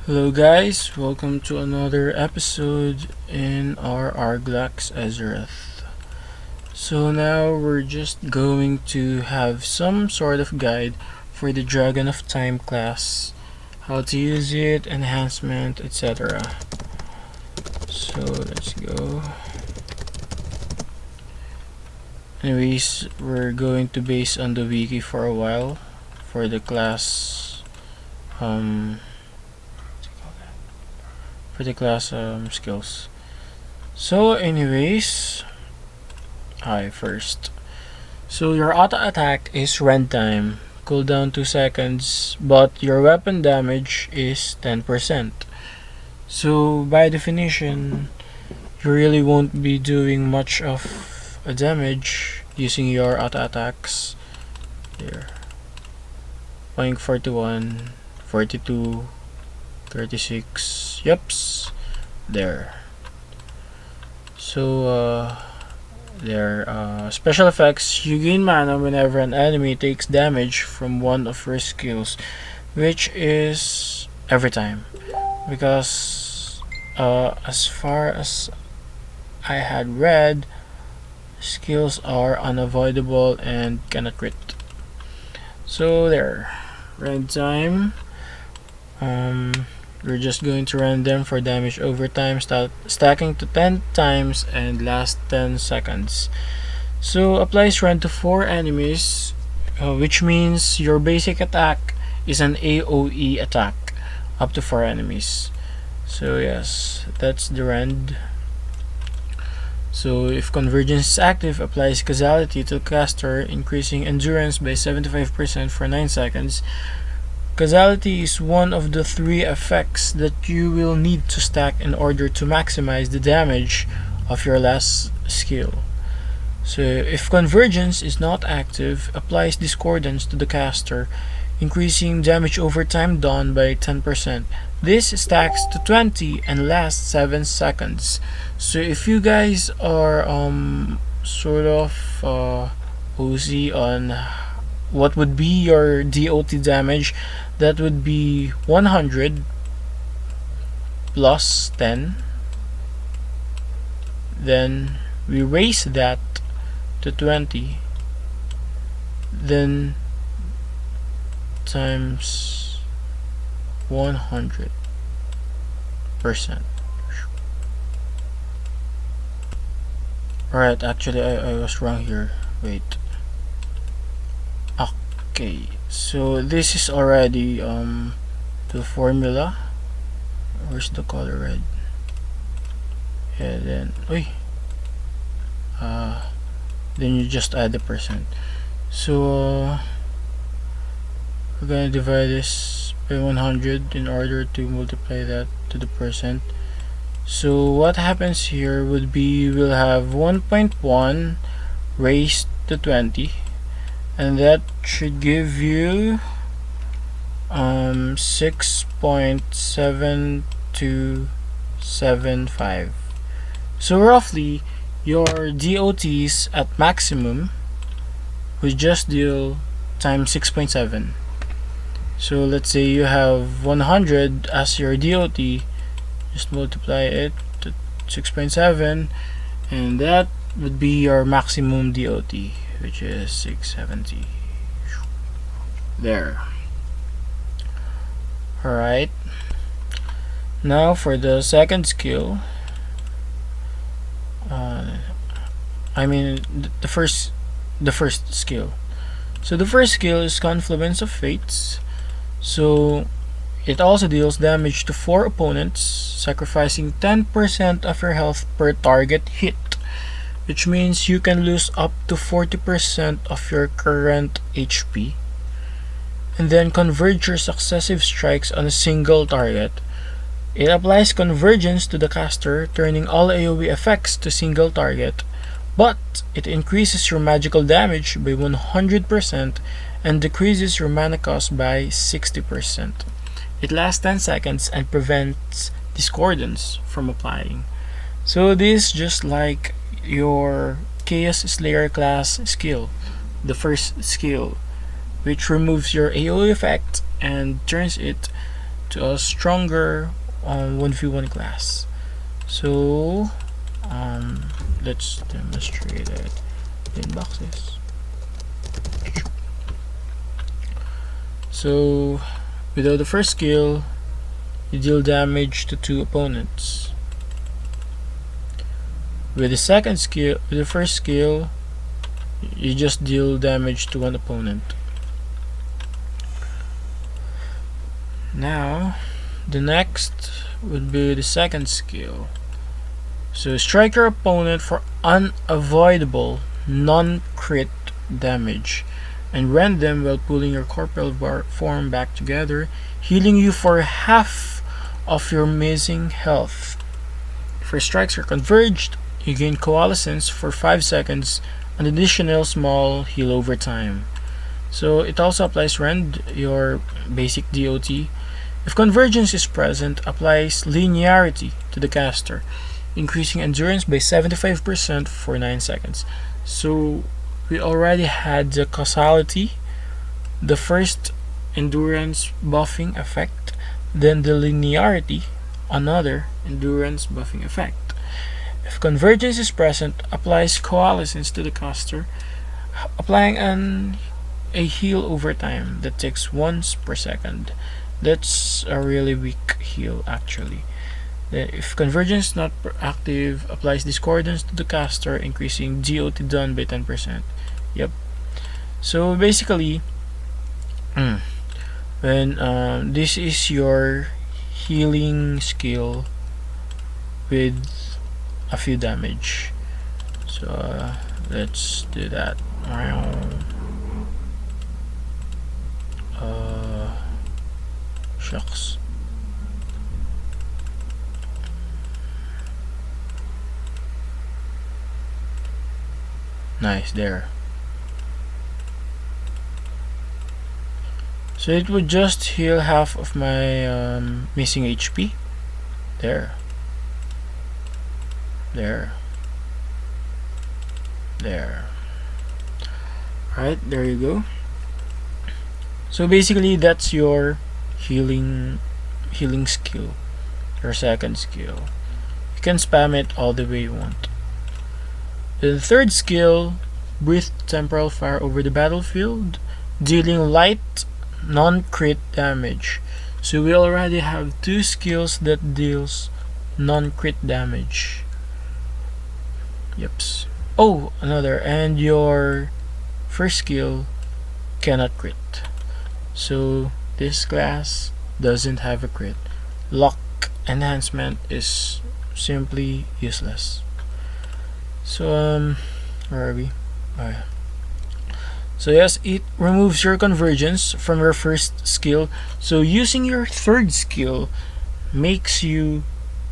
Hello guys, welcome to another episode in our Arglax Ezereth. So now we're just going to have some sort of guide for the Dragon of Time class, how to use it, enhancement, etc. So let's go. Anyways, we're going to base on the wiki for a while for the class skills. So anyways, hi first. So your auto attack is rend time, cooldown 2 seconds, but your weapon damage is 10%. So by definition, you really won't be doing much of a damage using your auto attacks. Here. 41, 42, 36, yeps, there. So special effects, you gain mana whenever an enemy takes damage from one of your skills, which is every time, because as far as I had read, skills are unavoidable and cannot crit. So there, red time. We're just going to run them for damage over time, stacking to 10 times and last 10 seconds. So applies run to 4 enemies, which means your basic attack is an AOE attack up to 4 enemies. So yes, that's the rend. So if convergence is active, applies causality to the caster, increasing endurance by 75% for 9 seconds. Causality is one of the 3 effects that you will need to stack in order to maximize the damage of your last skill. So if convergence is not active, applies discordance to the caster, increasing damage over time done by 10%. This stacks to 20 and lasts 7 seconds. So if you guys are sort of OZ on what would be your DOT damage, that would be 100 plus 10. Then we raise that to 20. Then times 100%. Alright, actually I was wrong here. Wait. Okay, so this is already the formula. Where's the color red? Yeah, then then you just add the percent. So we're gonna divide this by 100 in order to multiply that to the percent. So what happens here would be we'll have 1.1 raised to 20, and that should give you 6.7275. So roughly your DOTs at maximum would just deal times 6.7. So let's say you have 100 as your DOT, just multiply it to 6.7, and that would be your maximum DOT, which is 670. There. Alright. Now for the second skill, the first skill. So the first skill is Confluence of Fates. So it also deals damage to 4 opponents, sacrificing 10% of your health per target hit, which means you can lose up to 40% of your current HP, and then converge your successive strikes on a single target. It applies convergence to the caster, turning all AoE effects to single target, but it increases your magical damage by 100% and decreases your mana cost by 60%. It lasts 10 seconds and prevents discordance from applying. So this is just like your Chaos Slayer class skill, the first skill, which removes your AoE effect and turns it to a stronger 1v1 class. So let's demonstrate it in boxes. So without the first skill, you deal damage to 2 opponents. With the second skill, with the first skill, you just deal damage to 1 opponent. Now the next would be the second skill. So strike your opponent for unavoidable non-crit damage and rend them while pulling your corporeal form back together, healing you for half of your missing health. If your strikes are converged, you gain coalescence for 5 seconds, an additional small heal over time. So it also applies rend, your basic DOT. If convergence is present, applies linearity to the caster, increasing endurance by 75% for 9 seconds. So we already had the causality, the first endurance buffing effect, then the linearity, another endurance buffing effect. If convergence is present, applies coalescence to the caster, applying a heal over time that takes once per second. That's a really weak heal actually. Then if convergence is not active, applies discordance to the caster, increasing DOT done by 10%. Yep. So basically, when this is your healing skill with a few damage. So let's do that. Shucks. Nice there. So it would just heal half of my missing HP. There. Alright, there you go. So basically that's your healing skill, your second skill. You can spam it all the way you want. The third skill, breathe temporal fire over the battlefield, dealing light non-crit damage. So we already have 2 skills that deals non-crit damage. Yeps. Oh, another, and your first skill cannot crit. So this class doesn't have a crit. Lock enhancement is simply useless. So where are we? So yes, it removes your convergence from your first skill. So using your third skill makes your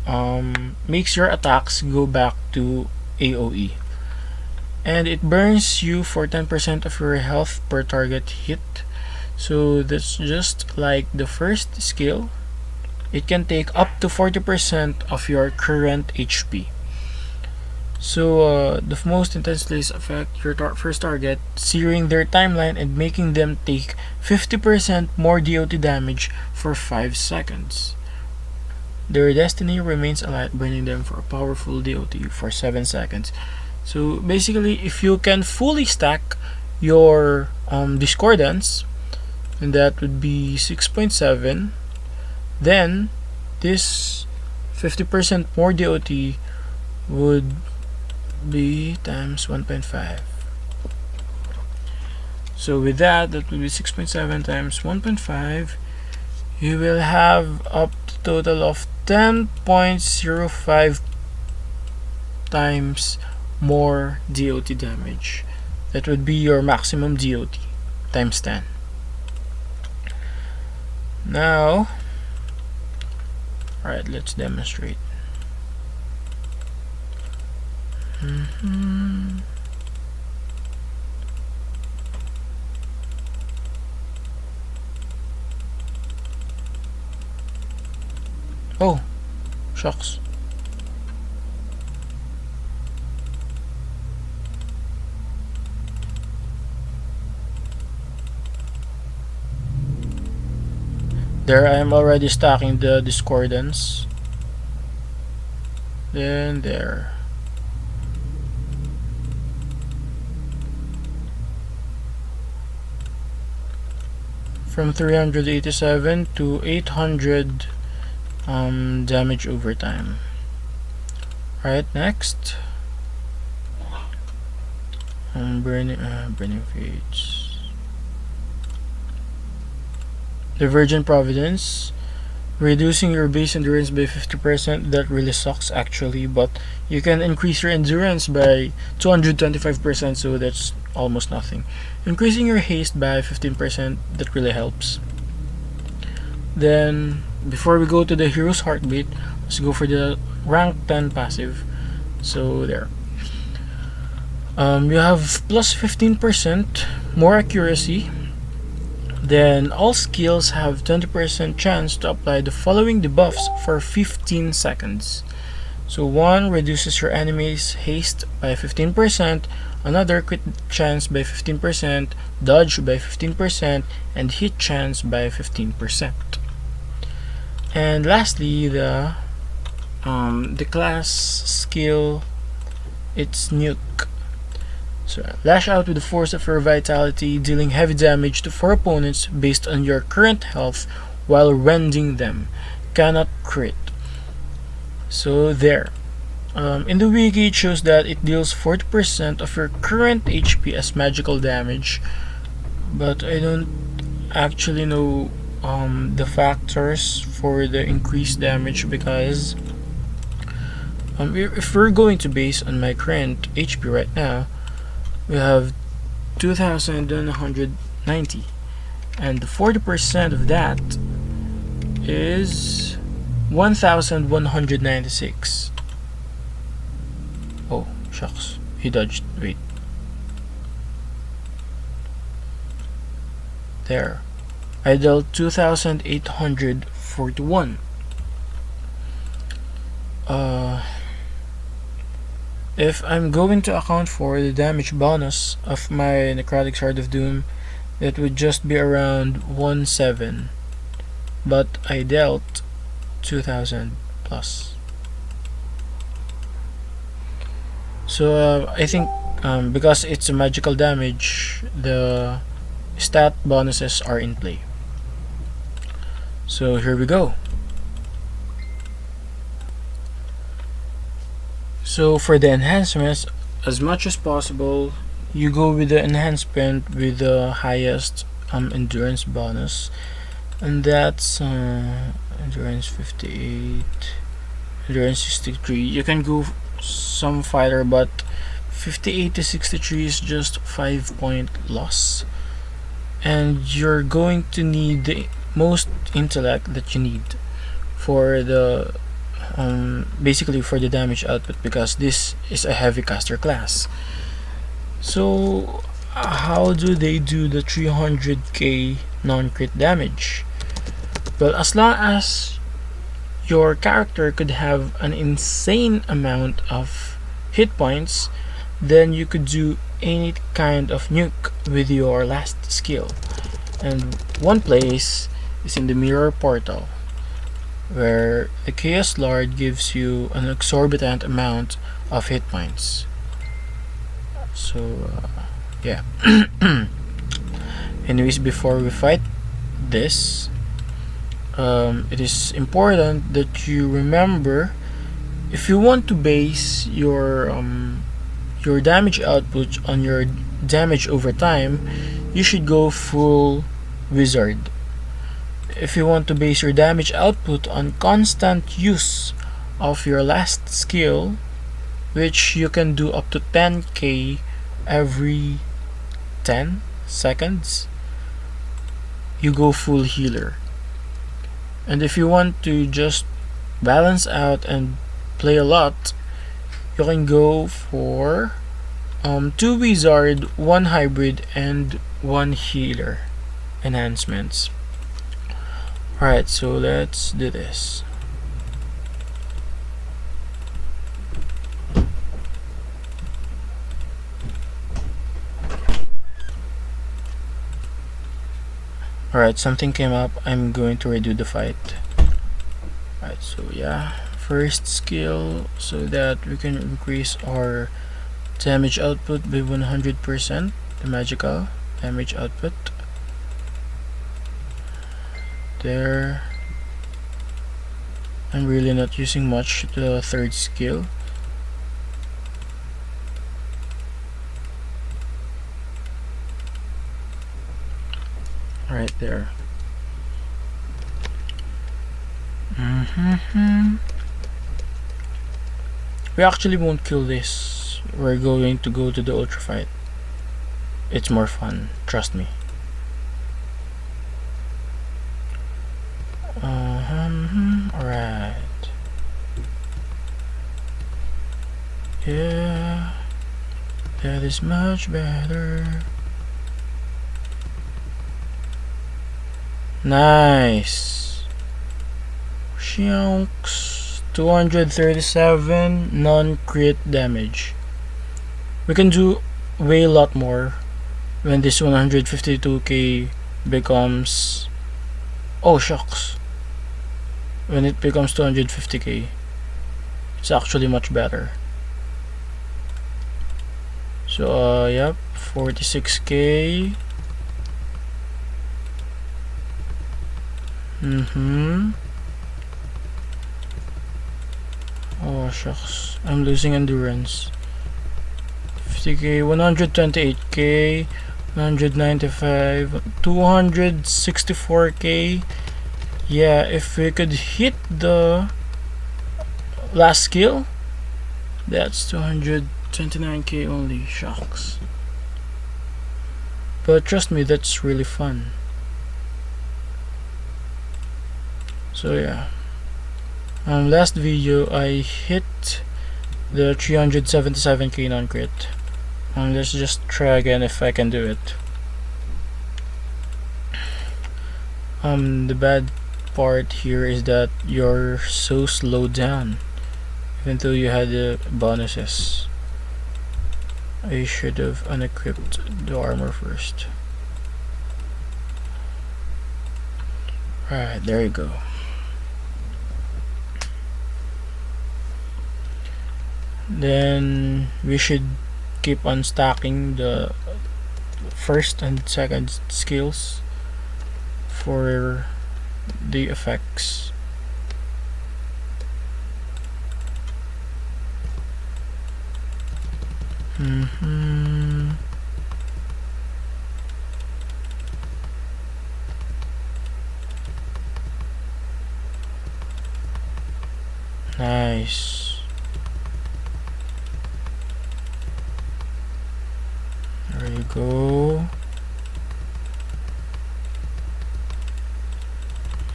attacks go back to AOE. And it burns you for 10% of your health per target hit. So that's just like the first skill. It can take up to 40% of your current HP. So the most intensely affect your first target, searing their timeline and making them take 50% more DOT damage for 5 seconds. Their destiny remains alive, burning them for a powerful DOT for 7 seconds. So basically, if you can fully stack your discordance, and that would be 6.7, then this 50% more DOT would be times 1.5. So with that would be 6.7 times 1.5. You will have up to total of 10.05 times more DOT damage. That would be your maximum DOT times 10. Now, alright, let's demonstrate. Oh, shucks. There, I am already stacking the discordance. Then there. From 387 to 800 damage over time. Right, next. Burning Fates. Divergent Providence. Reducing your base endurance by 50%. That really sucks actually, but you can increase your endurance by 225%, so that's almost nothing. Increasing your haste by 15%, that really helps. Then, before we go to the Hero's Heartbeat, let's go for the rank 10 passive. So there. You have plus 15% more accuracy. Then all skills have 20% chance to apply the following debuffs for 15 seconds. So one reduces your enemy's haste by 15%, another crit chance by 15%, dodge by 15%, and hit chance by 15%. And lastly, the class skill, it's Nuke. So lash out with the force of your vitality, dealing heavy damage to 4 opponents based on your current health while rending them. Cannot crit. So there. In the wiki it shows that it deals 40% of your current HP as magical damage, but I don't actually know the factors for the increased damage, because if we're going to base on my current HP right now, we have 2,190, and 40% of that is 1,196. Oh, shucks. He dodged. Wait. There. I dealt 2,841. If I'm going to account for the damage bonus of my Necrotic Sword of Doom, it would just be around 1,700. But I dealt 2,000 plus. So I think because it's a magical damage, the stat bonuses are in play. So here we go. So for the enhancements, as much as possible, you go with the enhancement with the highest endurance bonus, and that's endurance 58, endurance 63. You can go some fighter, but 58 to 63 is just 5-point loss, and you're going to need the most intellect that you need for the basically for the damage output, because this is a heavy caster class. So how do they do the 300k non-crit damage? Well, as long as your character could have an insane amount of hit points, then you could do any kind of nuke with your last skill. And one place is in the Mirror Portal, where the Chaos Lord gives you an exorbitant amount of hit points. So yeah. Anyways, before we fight this, it is important that you remember, if you want to base your damage output on your damage over time, you should go full wizard. If you want to base your damage output on constant use of your last skill, which you can do up to 10k every 10 seconds, you go full healer. And if you want to just balance out and play a lot, you can go for 2 wizard, 1 hybrid, and 1 healer enhancements. Alright, so let's do this. Alright, something came up. I'm going to redo the fight. Alright, so yeah. First skill, so that we can increase our damage output by 100%. The magical damage output. There. I'm really not using much the third skill. Right there. We actually won't kill this. We're going to go to the ultra fight. It's more fun, trust me. Alright. Yeah, that is much better. Nice. Shionks. 237 non-crit damage. We can do way a lot more when this 152k becomes, oh shucks, when it becomes 250k. It's actually much better. So yep, 46k. Oh shucks, I'm losing endurance. 50k, 128k, 195, 264k. Yeah, if we could hit the last skill, that's 229k only. Shucks. But trust me, that's really fun. So yeah, last video I hit the 377k non-crit. Let's just try again if I can do it. The bad part here is that you're so slowed down, even though you had the bonuses. I should have unequipped the armor first. Right, there you go. Then we should keep on stacking the first and second skills for the effects. Nice. There you go.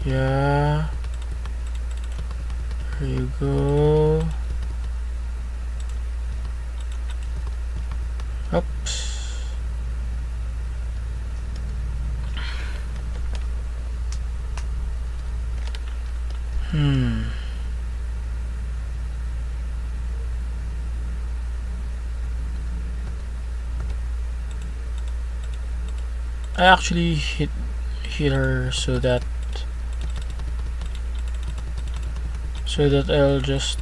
Yeah. There you go. Oops. I actually hit her so that I'll just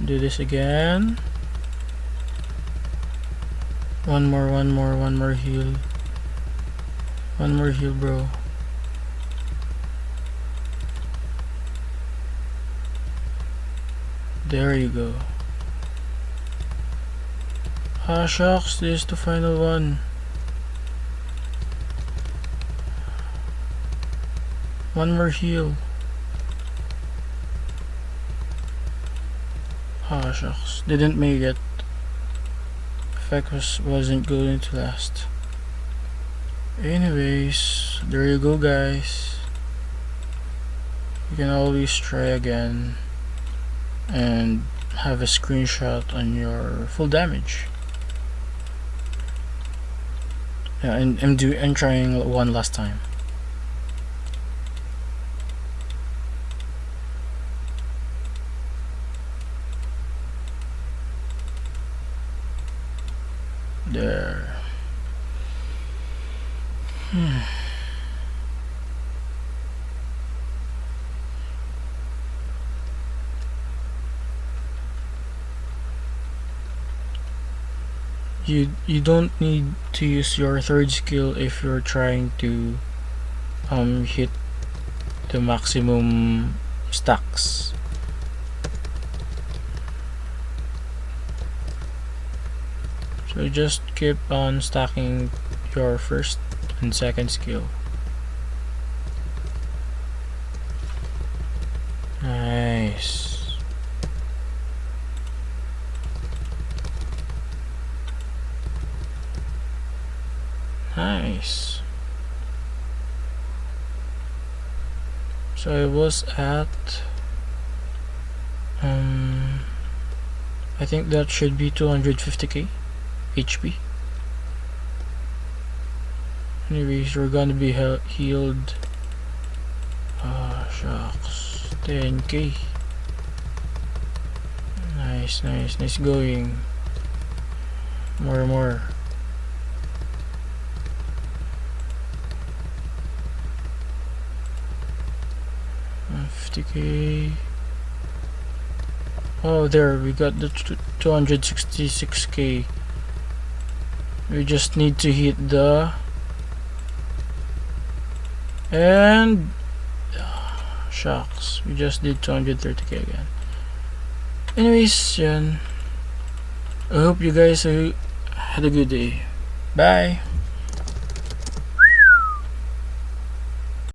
do this again. One more heal. One more heal, bro. There you go. Ah shucks, this is the final one. One more heal. Ah shucks, didn't make it. Effect wasn't going to last. Anyways, there you go guys. You can always try again and have a screenshot on your full damage. Yeah, and I'm trying one last time. There. You don't need to use your third skill if you're trying to hit the maximum stacks. So just keep on stacking your first and second skill. Nice. Nice. So it was at I think that should be 250k HP. Anyways, we're gonna be healed. Shucks. 10k. Nice going. More. 50k. Oh, there we got the 266k. We just need to hit the and shucks, we just did 230k again. Anyways, yan. I hope you guys had a good day. Bye.